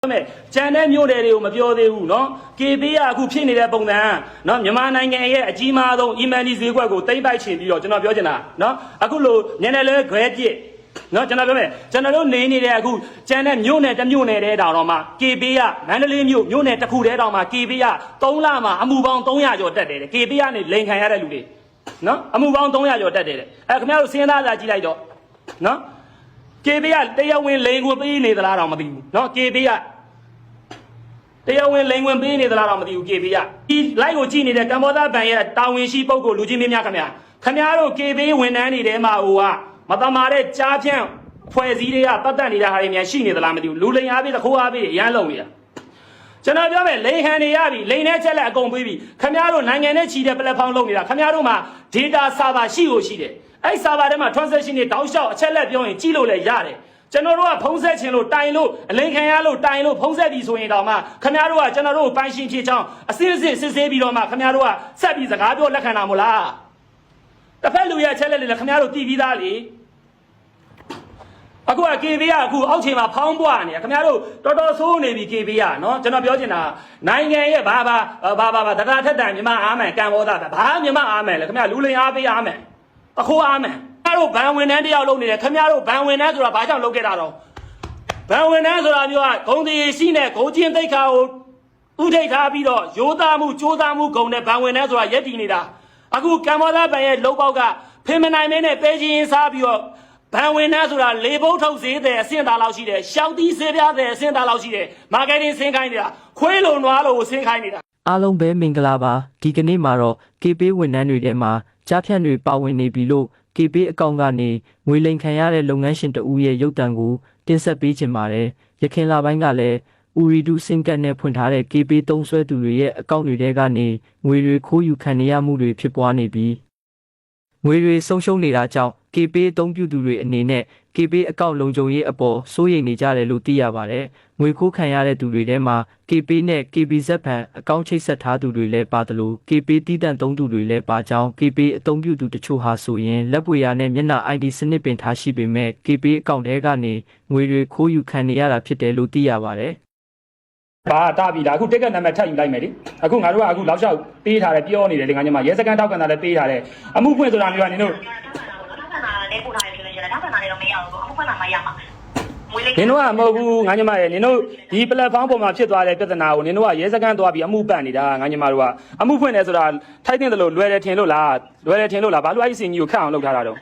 ကျန်တဲ့မြို့နယ်တွေကိုမပြောသေးဘူးနော် KB ကအခုဖြစ်နေတဲ့ပုံစံနော်မြန်မာနိုင်ငံရဲ့အကြီးမားဆုံးအီမန်ဒီဈေးကွက်ကိုတိမ့်ပိုက်ချင်ပြီးတော့ကျွန်တော်ပြောချင်တာနော်အခုလိုညနေလဲခွဲပြစ်နော်ကျွန်တော်ပြောမယ်ကျွန်တော်တို့နေနေတဲ့အခုကျန်တဲ့မြို့နယ်တစ်မြို့နယ်တဲ့တောင်တော့မှ KB ကမန္တလေးမြို့နယ်တစ်ခုတည်းတောင်မှ KB က3လမှာအမှုပေါင်း300ကျော်တက်တယ် KB ကနေလိန်ခံရတဲ့လူတွေနော်အမှုပေါင်း300ကျော်တက်တယ်ခင်ဗျားတို့စဉ်းစားကြည့်လိုက်တော့နော် KB ကတရားဝင်လိန်ကိုပေးနေသလားတော့မသိဘူးနော် KB ကတရားဝင်လိန်ဝင်ပေးနေသလားတော့မသိဘူး KB ကဒီလိုက်ကိုကြည့်နေတဲ့ကမ္ဘောဇဘဏ်ရဲ့တာဝန်ရှိပုဂ္ဂိုလ်လူကြီးမင်းများခင်ဗျားတို့ KB ဝန်ထမ်းတွေထဲမှာဟိုကမတမာတဲ့ကြားဖြန့်ဖွဲ့စည်းတွေကပတ်သက်နေတာဟာတွေများရှိနေသလားမသိဘူးလူလိန်အားပေးသခိုးအားပေးရမ်းလုံနေတာကျွန်တော်ပြောမယ်လိန်ဟန်တွေရပြီလိန်နဲ့ချက်လက်အကုန်ပေးပြီခင်ဗျားတို့နိုင်ငံနဲ့ချီတဲ့ platform လုပ်နေတာခင်ဗျားတို့မှာ data server ရှိကိုရှိတယ်အဲ့ server ထဲမှာ transaction တွေတောက်လျှောက်အချက်လက်ပြောရင်ကြည့်လို့လည်းရတယ်ကျွန်တော်တို့ကဖုံးဆက်ခြင်းလို့တိုင်လို့အလိန်ခံရလို့တိုင်လို့ဖုံးဆက်ပြီးဆိုရင်တော့မှခင်ဗျားတို့ကကျွန်တော်တို့ပိုင်ရှင်ဖြစ်ချောင်းအစစ်စစ်စစ်ဆေးပြီးတော့မှခင်ဗျားတို့ကဆက်ပြီးစကားပြောလက်ခံတာမို့လားတစ်ဖက်လူရဲ့အချက်လက်တွေလည်းခင်ဗျားတို့တည်ပြီးသားလေအခုက KB ကအခုအောက်ခြေမှာဖောင်းပွားနေခင်ဗျားတို့တော်တော်ဆိုးနေပြီ KB ကနော်ကျွန်တော်ပြောချင်တာနိုင်ငံရဲ့ဘာတတာထက်တန်မြန်မာအားမှန်ကံဘောသားဘာမြန်မာအားမှန်လဲခင်ဗျားလူလိန်အားပေးအားမှန်အခိုးအားမှန်ခင်ဗျားတို့ဘန်ဝင်တန်းတယောက်လုပ်နေတယ်ခင်ဗျားတို့ဘန်ဝင်တန်းဆိုတာဘာကြောင့်လုပ်ခဲ့တာတော့ဘန်ဝင်တန်းဆိုတာမျိုးကဂုံတီရှိနဲ့ဂုံချင်းသိက္ခာကိုဥထိတ်ထားပြီးတော့ရိုးသားမှုကြိုးစားမှုဂုံနဲ့ဘန်ဝင်တန်းဆိုတာရက်တည်နေတာအခုကမ္ဘောဇဘဏ်ရဲ့လုံပေါက်ကဖင်မနိုင်မင်းနဲ့ပဲချင်းစားပြီးတော့ဘန်ဝင်တန်းဆိုတာလေဘုတ်ထုတ်ဈေးတဲ့အဆင့်သားလောက်ရှိတယ်ရှောက်သီးဈေးပြားတဲ့အဆင့်သားလောက်ရှိတယ်မာကတ်တင်းဆင်းခိုင်းနေတာခွေးလုံနွားလိုဆင်းခိုင်းနေတာအားလုံးပဲမင်္ဂလာပါဒီကနေ့မှာတော့ KB ဝန်ထမ်းတွေထဲမှာကြားဖြန့်တွေပါဝင်နေပြီလို့ KB အကောင့်ကနေငွေလိမ်ခံရတဲ့လုပ်ငန်းရှင်တဦးရဲ့ရုပ်သံကိုတင်ဆက်ပေးချင်ပါတယ်ရခိုင်လပိုင်းကလည်းဦးရီဒူစင်ကတ်နဲ့ဖွင့်ထားတဲ့ KB သုံးစွဲသူတွေရဲ့အကောင့်တွေထဲကနေငွေတွေခိုးယူခံရမှုတွေဖြစ်ပွားနေပြီးငွေတွေဆုံးရှုံးနေတာကြောင့် KB အသုံးပြုသူတွေအနေနဲ့ KB အကောင့်လုံခြုံရေးအပေါ်စိုးရိမ်နေကြတယ်လို့သိရပါတယ်။ငွေခိုးခံရတဲ့သူတွေထဲမှာ KB နဲ့ KBZ ဘဏ်အကောင့်ချိတ်ဆက်ထားသူတွေလည်းပါတယ်လို့ KB တီးတန့်သုံးသူတွေလည်းပါကြောင်း KB အသုံးပြုသူတချို့ဟာဆိုရင်လက်ပွေရနဲ့မျက်နှာ ID စနစ်ပင်ထားရှိပေမဲ့ KB အကောင့်ထဲကနေငွေတွေခိုးယူခံနေရတာဖြစ်တယ်လို့သိရပါတယ်။ဘာတာပြီလားအခုတက်ကနံပါတ်ထပ်ယူလိုက်မယ်လေအခုငါတို့ကအခုလောက်လျှောက်ပေးထားတယ်ပြောနေတယ်လေငါညမရဲစကန်ထောက်ကန်တာလည်းပေးထားတယ်အမှုဖွင့်ဆိုတာမျိုးကနင်တို့လည်းပို့ထားတယ်ဆိုရင်လည်းထောက်ခံတာလည်းတော့မရဘူးအခုဖွင့်လာမှရမှာနင်တို့ကမဟုတ်ဘူးငါညမရဲ့နင်တို့ဒီ platform ပေါ်မှာဖြစ်သွားတဲ့ပြဿနာကိုနင်တို့ကရဲစကန်သွားပြီးအမှုပတ်နေတာငါညမတို့ကအမှုဖွင့်တယ်ဆိုတာထိုက်တဲ့လို့လွယ်တယ်ထင်လို့လားဘာလို့အဲ့ဒီစင်ကြီးကိုခက်အောင်လုပ်ထားတာတော့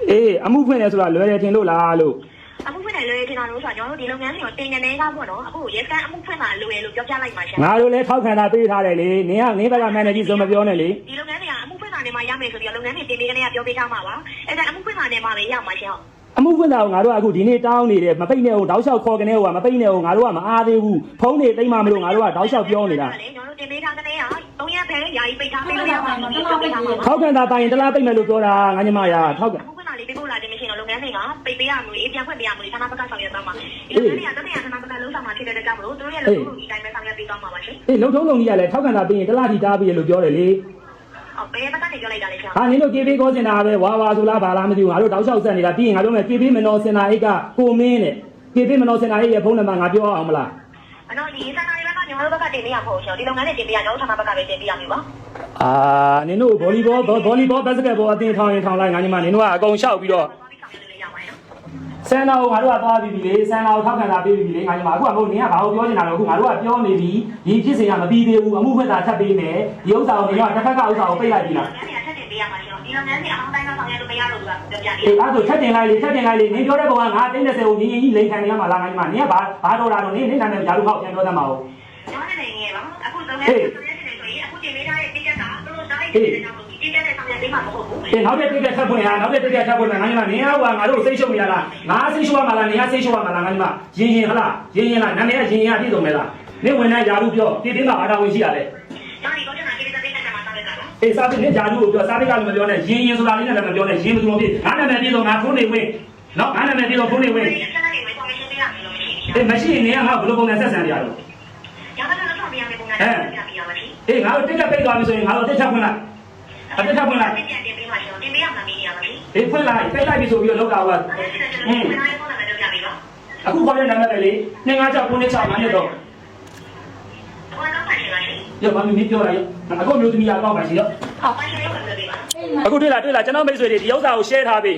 အေးအမှုဖွင့်တယ်ဆိုတာလွယ်တယ်ထင်လို့လားလို့အမှုဖွင့်တယ်လွယ်တယ်ထင်တာလို့ဆိုတော့ကျွန်တော်တို့ဒီလုပ်ငန်းတွေကိုတင်နေနေတာပေါ့နော်အခုရဲစကန်အမှုဖွင့်တာလွယ်လို့ပြောပြလိုက်ပါရှင်ငါတို့လည်းထောက်ခံတာပေးထားတယ်လေနင်ဘက်ကမန်နေဂျာဆိုမပြောနဲ့လေဒီလုပ်ငန်းတွေကအမှုဖွင့်တာနဲ့မှရမယ်ဆိုပြီးလုပ်ငန်းတွေတင်ပေးကနေကပြောပေးထားမှာပါအဲ့ဒါအမှုဖွင့်တာနဲ့မှပဲရမှာရှင်အမှုဖွင့်တာကိုငါတို့ကအခုဒီနေ့တောင်းနေတယ်မပိတ်နဲ့ဟိုတောက်လျှောက်ခေါ်ကနေဟိုကမပိတ်နဲ့ဟိုငါတို့ကမအားသေးဘူးဖုန်းတွေတိတ်မှမလို့ငါတို့ကတောက်လျှောက်ပြောနေတာကျွန်တော်တို့တင်ပေးထားတဲ့နေ့က3ရက်ပဲယာယီပိတ်ထားပေးလို့ရမှာပြောပေးထားမှာထောက်ခံတာတိုင်တလားပိတ်မယ်လို့ပြောတာငါညမရထောက်ခံအမှုဖွင့်တာလေးပေးဖို့လာတယ်မရှိတော့လုပ်ငန်းတွေကပိတ်ပေးရမလို့အေးပြန်ဖွင့်ပေးရမလို့ဌာနဘက်ကဆောင်ရွက်သွားမှာဒီလုပ်ငန်းတွေကတနေ့ဌာနဘက်ကလုံးဆောင်မှာဖြစ်တဲ့ကြောင့်မလို့တို့ရဲ့လုပ်ငန်းဒီတိုင်းပဲဆောင်ရွက်ပေးသွားမှာပါရှင်အေးလုံထုံးလုံကြီးကလည်းထောက်ခံတာပေးရင်တလားထိတားပေးရလို့ပြောတယ်လေဘယ်ဘက်ကနေပြောလိုက်တာလဲဆရာဟာနင်တို့ KB ကောစင်တာပဲဝါဆိုလားဘာလားမသိဘူးငါတို့တောက်လျှောက်ဆက်နေတာပြီးရင်ငါတို့မဲ့ KB မနော်စင်တာအိတ်ကကိုမင်းနဲ့ KB မနော်စင်တာအိတ်ရဲ့ဖုန်းနံပါတ်ငါပြောအောင်မလားအဲ့တော့ဒီစင်တာတွေဘက်ကညီမတို့ဘက်ကတင်ပေးရဖို့ရှင်ဒီလုပ်ငန်းတွေတင်ပေးရတော့ဌာနဘက်ကပဲတင်ပေးရမှာပါနင်တို့ဗောလီဘောဘတ်စကတ်ဘောအတင်းထောင်ရင်ထောင်လိုက်ငါညီမနင်တို့ကအကုန်လျှောက်ပြီးတော့ဆန်တော်ငါတို့ကသွားပြီးပြီလေဆန်တော်ထောက်ခံတာပေးပြီလေငါညီမအခုကမဟုတ်နင်ကဘာလို့ပြောနေတာလဲအခုငါတို့ကပြောနေပြီဒီဖြစ်စဉ်ကမပြီးသေးဘူးအမှုဖွင့်တာထပ်ပေးမယ်ဒီဥစ္စာကိုနင်ကတစ်ဖက်ကဥစ္စာကိုပိတ်လိုက်ပြီလားဒီလုပ်ငန်းတွေအအောင်တိုင်းဆောင်ရလို့မရတော့ဘူးပြောပြနေအေးအဲ့ဒါထပ်တင်လိုက်လေနင်ပြောတဲ့ပုံကငါ30ကိုညီညီလိန်ခံနေရမှာလားငါညီမနင်ကဘာတော်တာတော့နင်နာမည်ကြာလို့ဟောက်ပြန်ပြောတတ်မှာဟုတ်ကျွန်တော်လည်းငယ်ပါအခုလုပ်ငန်းတွေဆိုရင်အခုတင်ပေးထားတဲ့တိကျတာတို့တိုင်းတဲ့ကြောင့်ဒီတိကျတဲ့ဆောင်ရပေးမှာမဟုတ်ဘူးအေးနောက်တဲ့တိကျထပ်ဖွင့်ရနောက်တဲ့တိကျထပ်ဖွင့်မယ်ငါညီမနင်ကငါတို့စိတ်ရှုပ်နေရလားငါစိတ်ရှုပ်ရမှာလားနင်ကစိတ်ရှုပ်ရမှာလားငါညီမရင်ဟလားရင်လားနာမည်ကရင်ပြည့်စုံမယ်လားနင်ဝင်နိုင်ရာဘူးပြောတိတင်းကဘာတာဝင်ရှိရလဲဒါဒီကတော့ကိစ္စတွေတက်မှာစားရတာလားအေးစားပြီးနင်ဂျာလူကိုပြောစားပြီးကလည်းမပြောနဲ့ရင်ဆိုတာလေးနဲ့လည်းမပြောနဲ့ရင်မသူမဖြစ်ငါနာမည်ပြည့်စုံငါဖုန်းနေဝင်နော်ငါနာမည်ပြည့်စုံဖုန်းနေဝင်အေးမရှိရင်နင်ကငါဘယ်လိုပုံစံဆက်ဆံကြရလို့ရပါတော့တော့ပြရမယ်ပုံစံပြရပါရှင်အေးငါတို့တိကျပိတ်သွားပြီဆိုရင်ငါတို့တိကျဖွင့်လိုက်တိကျဖွင့်လိုက်တင်ပေးပါရှင်တင်ပေးရမှာမင်းရပါရှင်အေးဖွင့်လိုက်ပိတ်လိုက်ပြီဆိုပြီးတော့လောက်တာက အခုခေါ်တဲ့နံပါတ်ပဲလေ256996တော့ 我刚才是哪里？ ရောဘာမျိုးပြောလိုက်အခုမျိုးသမီးကတော့ပါရှိရော 好，完全有可能对吧？ အခုတွေ့လားကျွန်တော်မိတ်ဆွေတွေဒီဥစ္စာကို share ထားပြီ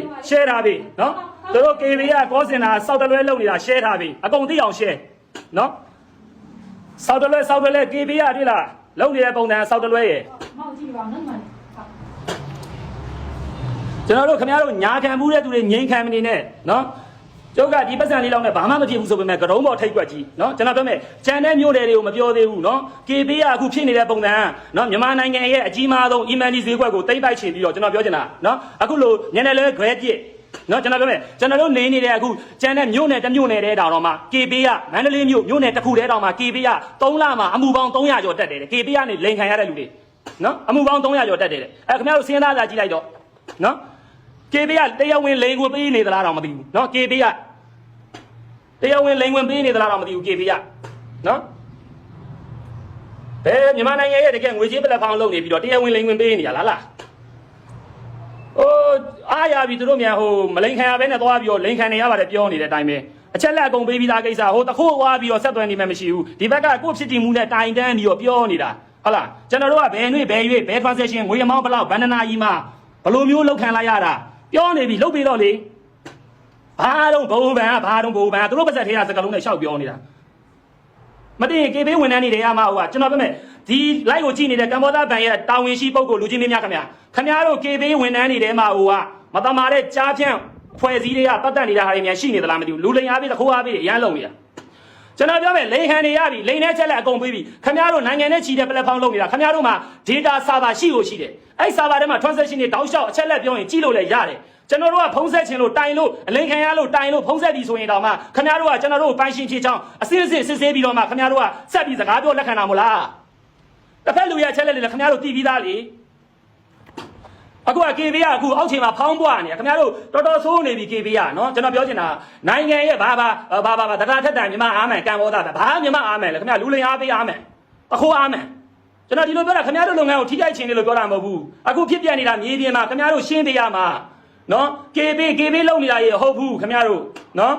နော်သူတို့ KB ကကောစင်တာစောက်တလွဲလုပ်နေတာ share ထားပြီအကုန်သိအောင် share နော်စောက်တလွဲ KB ကတွေ့လားလုပ်နေတဲ့ပုံစံစောက်တလွဲရဲ့ကျွန်တော်တို့ခင်ဗျားတို့ညာခံမှုတဲ့သူတွေငြိမ်ခံမနေနဲ့နော်ကျုပ်ကဒီပတ်စံလေးလောက်နဲ့ဘာမှမဖြစ်ဘူးဆိုပေမဲ့ကရုံးပေါ်ထိတ်ကွက်ကြီးနော်ကျွန်တော်ပြောမယ်ကြံတဲ့မျိုးတွေကိုမပြောသေးဘူးနော် KB ကအခုဖြစ်နေတဲ့ပုံစံနော်မြန်မာနိုင်ငံရဲ့အကြီးမားဆုံး emergency ဈေးကွက်ကိုတိမ့်ပိုက်ချင်ပြီးတော့ကျွန်တော်ပြောချင်တာနော်အခုလိုညနေလဲခွဲပြစ်နော်ကျွန်တော်ပြောမယ်ကျွန်တော်တို့နေနေတဲ့အခုကြံတဲ့မျိုးနယ်တစ်မျိုးနယ်တဲ့တောင်တော့မှ KB ကမန္တလေးမျိုးနယ်တစ်ခုတည်းတောင်မှ KB က3လမှာအမှုပေါင်း300ကျော်တက်တယ် KB ကနေလိန်ခံရတဲ့လူတွေနော်အမှုပေါင်း300ကျော်တက်တယ်အဲခင်ဗျားတို့စဉ်းစားကြည့်လိုက်တော့နော် KB ကတရားဝင်လိန်ကိုပေးနေသလားတော့မသိဘူးနော် KB ကတရားဝင်လိန်ဝင်ပေးနေသလားတော့မသိဘူး KB ကနော်ဘယ်မြန်မာနိုင်ငံရဲ့တကယ်ငွေကြေးပလက်ဖောင်းလုပ်နေပြီးတော့တရားဝင်လိန်ဝင်ပေးနေရလားဟိုအားရပြီသူတို့မြန်ဟိုမလိန်ခံရဘဲနဲ့သွားပြီးတော့လိန်ခံနေရပါတယ်ပြောနေတဲ့အတိုင်းပဲအချက်လက်အကုန်ပေးပြီးသားကိစ္စဟိုတခိုးဝါပြီးတော့ဆက်သွယ်နေမှမရှိဘူးဒီဘက်ကကိုယ့်ဖြစ်တည်မှုနဲ့တိုင်တန်းပြီးတော့ပြောနေတာဟုတ်လားကျွန်တော်တို့ကဘယ်နှွေဘယ်ရွေဘယ် transaction ငွေအမောင်းဘလောက်ဘန္ဒနာကြီးမှာဘလိုမျိုးလောက်ခံလိုက်ရတာပြောနေပြီလုပ်ပြီးတော့လေဘာတော့ဘုံဗန်သူတို့ပါစက်ထဲကစကလုံးနဲ့ရှောက်ပြောနေတာမသိရင် KB ဝန်ထမ်းတွေရမှာဟိုကကျွန်တော်ပြောမယ်ဒီ live ကိုကြည့်နေတဲ့ကမ္ဘောဇဘဏ်ရဲ့တာဝန်ရှိပုဂ္ဂိုလ်လူချင်းမင်းများခင်ဗျားတို့ KB ဝန်ထမ်းတွေထဲမှာဟိုကမတမာတဲ့ကြားဖြန့်ဖွဲ့စည်းတွေကပတ်သက်နေတာဟာတွေများရှိနေသလားမသိဘူးလူလိန်အားပြီးတခိုးအားပြီးအရန်လုံနေတာကျွန်တော်ပြောမယ်လိန်ဟန်တွေရပြီလိန်နဲ့ချက်လက်အကုန်ပေးပြီခင်ဗျားတို့နိုင်ငံနဲ့ချီတဲ့ platform လုပ်နေတာခင်ဗျားတို့မှာ data server ရှိကိုရှိတယ်အဲ့ server ထဲမှာ transaction တွေတောက်လျှောက်အချက်လက်ပြောရင်ကြည့်လို့လည်းရတယ်ကျွန်တော်တို့ကဖုံးဆက်ခြင်းလို့တိုင်လို့အလိန်ခံရလို့တိုင်လို့ဖုံးဆက်ပြီးဆိုရင်တော့မှခင်ဗျားတို့ကကျွန်တော်တို့ပိုင်ရှင်ဖြစ်ချောင်းအစစ်စစ်စစ်ဆေးပြီးတော့မှခင်ဗျားတို့ကဆက်ပြီးစကားပြောလက်ခံတာမို့လားတစ်ဖက်လူရဲ့အချက်လက်တွေလည်းခင်ဗျားတို့တည်ပြီးသားလေအခုက KB ကအခုအောက်ခြေမှာဖောင်းပွားနေခင်ဗျားတို့တော်တော်ဆိုးနေပြီ KB ကနော်ကျွန်တော်ပြောချင်တာနိုင်ငံရဲ့ဘာတတာထက်တန်မြန်မာအားမှန်ကံဘောသားဘာမြန်မာအားမှန်လဲခင်ဗျားလူလိန်အားပေးအားမှန်အခုအားမှန်ကျွန်တော်ဒီလိုပြောတာခင်ဗျားတို့လုပ်ငန်းကိုထိခိုက်ခြင်းလို့ပြောတာမဟုတ်ဘူးအခုဖြစ်ပြနေတာမြေပြင်မှာခင်ဗျားတို့ရှင်းပြရမှာနော် KB လုပ်နေတာရေဟုတ်ဘူးခင်ဗျားတို့နော်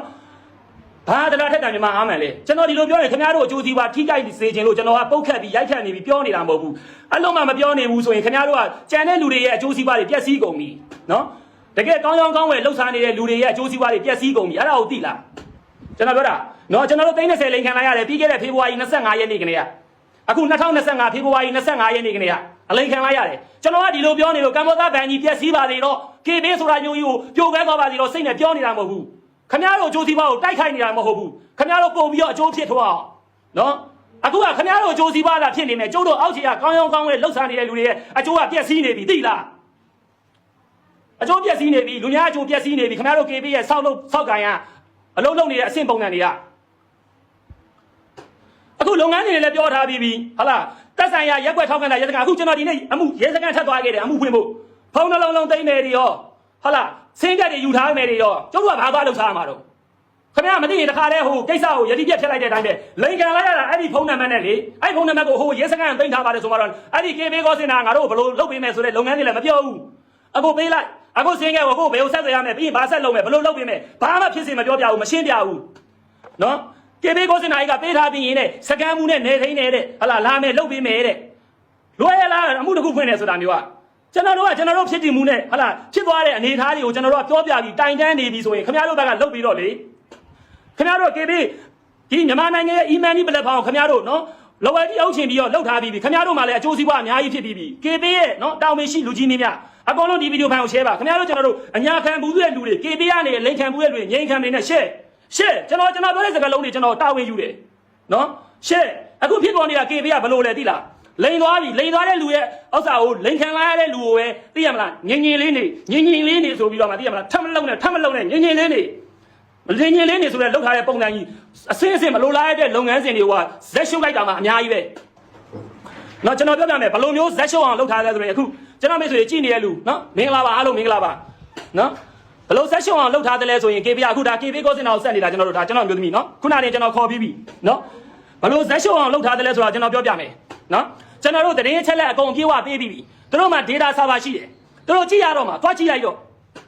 ဘာတလားထက်တန်မြန်မာအားမှန်လေကျွန်တော်ဒီလိုပြောရင်ခင်ဗျားတို့အကျိုးစီးပွားထိခိုက်စေခြင်းလို့ကျွန်တော်ကပုတ်ခတ်ပြီးရိုက်ခတ်နေပြီးပြောနေတာမဟုတ်ဘူးအဲ့လုံးမှမပြောနေဘူးဆိုရင်ခင်ဗျားတို့ကကြံတဲ့လူတွေရဲ့အကျိုးစီးပွားတွေပျက်စီးကုန်ပြီနော်တကယ်ကောင်းကောင်းဝယ်လှုပ်ရှားနေတဲ့လူတွေရဲ့အကျိုးစီးပွားတွေပျက်စီးကုန်ပြီအဲ့ဒါကိုသိလားကျွန်တော်ပြောတာနော်ကျွန်တော်တို့30လိန်ခံလိုက်ရတယ်ပြီးခဲ့တဲ့ဖေဖော်ဝါရီ25ရက်နေ့ကနေကအခု2025ဖေဖော်ဝါရီ25ရက်နေ့ကနေကအလိန်ခံလိုက်ရတယ်ကျွန်တော်ကဒီလိုပြောနေလို့ကမ္ဘောဇဘဏ်ကြီးပျက်စီးပါသေးတော့ KB ဆိုတာမျိုးကြီးကိုပြိုကွဲသွားပါသေးတော့စိတ်နဲ့ပြောနေတာမဟုတ်ဘူးခင်ဗျားတို့အကျိုးစီးပွားကိုတိုက်ခိုက်နေတာမဟုတ်ဘူးခင်ဗျားတို့ပုံပြီးတော့အကျိုးဖြစ်ထွားအောင်နော်အခုကခင်ဗျားတို့အကျိုးစီးပွားလာဖြစ်နေမယ်ကျုပ်တို့အောက်ခြေကကောင်းကောင်းဝဲလှုပ်ရှားနေတဲ့လူတွေရဲ့အကျိုးကပျက်စီးနေပြီသိလားအကျိုးပျက်စီးနေပြီလူများအကျိုးပျက်စီးနေပြီခင်ဗျားတို့ KB ရဲ့ဆောက်ကန်ကအလုံးလုံးနေတဲ့အဆင့်ပုံစံတွေကအခုလုပ်ငန်းတွေလည်းပြောထားပြီးပြီဟုတ်လားတက်ဆိုင်ရရက်ွက်ထောက်ခံတာရဲစခန်းအခုကျွန်တော်ဒီနေ့အမှုရဲစခန်းထပ်သွားခဲ့တယ်အမှုဖွင့်ဖို့ဖုန်းနှလုံးသိမ်းနေတယ်ရောဟုတ်လားစင်းတက်တွေယူထားမယ်တွေရောကျုပ်တို့ကဘာသွားလုပ်စားမှာတော့ခင်ဗျားမသိရင်တခါတည်းဟိုကိစ္စကိုယတိပြတ်ထည့်လိုက်တဲ့အတိုင်းပဲလိန်ကန်လိုက်ရတာအဲ့ဒီဖုန်းနံပါတ်နဲ့လေအဲ့ဖုန်းနံပါတ်ကိုဟိုရဲစခန်းသိမ်းထားပါတယ်ဆိုမှတော့အဲ့ဒီ KB ကောစင်တာငါတို့ဘယ်လိုလုပ်ပေးမယ်ဆိုတဲ့လုပ်ငန်းတွေလည်းမပြောဘူးအခုပေးလိုက်အခုစင်းခဲ့ကိုဘယ်ကိုဆက်သွယ်ရမယ်ပြီးရင်ဘာဆက်လုပ်မယ်ဘယ်လိုလုပ်ပေးမယ်ဘာမှဖြစ်စေမပြောပြဘူးမရှင်းပြဘူးနော်KB ကောစင်တာကြီးကပေးထားပြီးရင်တဲ့စကန်မှုနဲ့နေထိန်နေတဲ့ဟလာလာမယ်လုပ်ပေးမယ်တဲ့လွယ်ရလားအမှုတစ်ခုဖွင့်နေဆိုတာမျိုးကကျွန်တော်တို့ဖြစ်တည်မှုနဲ့ဟလာဖြစ်သွားတဲ့အနေအထားတွေကိုကျွန်တော်တို့ကပြောပြပြီးတိုင်တန်းနေပြီဆိုရင်ခင်ဗျားတို့ဘက်ကလုပ်ပြီးတော့လေခင်ဗျားတို့ KB ဒီမြန်မာနိုင်ငံရဲ့ e-money platform ခင်ဗျားတို့နော်လော်ဝယ်တီအုပ်ချင်ပြီးတော့လုပ်ထားပြီးပြီခင်ဗျားတို့မှလည်းအကျိုးစီးပွားအများကြီးဖြစ်ပြီးပြီ KB ရဲ့နော်တောင်ပင်ရှိလူကြီးမင်းများအကုန်လုံးဒီဗီဒီယိုဖိုင်ကို share ပါခင်ဗျားတို့ကျွန်တော်တို့အညာခံဘူးတဲ့လူတွေ KB ကနေလိန်ခံဘူးတဲ့လူတွေငြိမ်ခံနေနဲ့ share ကျွန်တော်ပြောတဲ့စကားလုံးတွေကျွန်တော်တာဝန်ယူတယ်နော် share အခုဖြစ်ပေါ်နေတာ KB ကဘယ်လိုလဲသိလားလိန်သွားပြီလိန်သွားတဲ့လူရဲ့ဥစ္စာကိုလိန်ခံလာရတဲ့လူကိုပဲသိရမလားငင်လေးနေဆိုပြီးတော့မှသိရမလားထပ်မလုံးနဲ့ငင်လေးနေဆိုတဲ့လောက်ထားတဲ့ပုံစံကြီးအစင်းမလိုလားတဲ့လုပ်ငန်းစဉ်တွေကဇက်ရှုပ်လိုက်တာမှအများကြီးပဲနော်ကျွန်တော်ပြောပြမယ်ဘယ်လိုမျိုးဇက်ရှုပ်အောင်လုပ်ထားလဲဆိုရင်အခုကျွန်တော်မိတ်ဆွေကြည့်နေတဲ့လူနော်မင်္ဂလာပါအားလုံးမင်္ဂလာပါနော်ဘယ်လိုဇက်ရှုပ်အောင်လုပ်ထားတယ်လဲဆိုရင် KB အခုဒါ KB ကောစင်တာကိုဆက်နေတာကျွန်တော်တို့ဒါကျွန်တော်မျိုးသမီးနော်ခုနကကျွန်တော်ခေါ်ပြီးပြီနော်ဘယ်လိုဇက်ရှုပ်အောင်လုပ်ထားတယ်လဲဆိုတာကျွန်တော်ပြောပြမယ်နော်ကျွန်တော်တို့တရင်ချက်လက်အကုန်ပြေးဝပေးပြီးပြီတို့မှ data server ရှိတယ်တို့ကြည့်ရတော့မှသွားကြည့်လိုက်တော့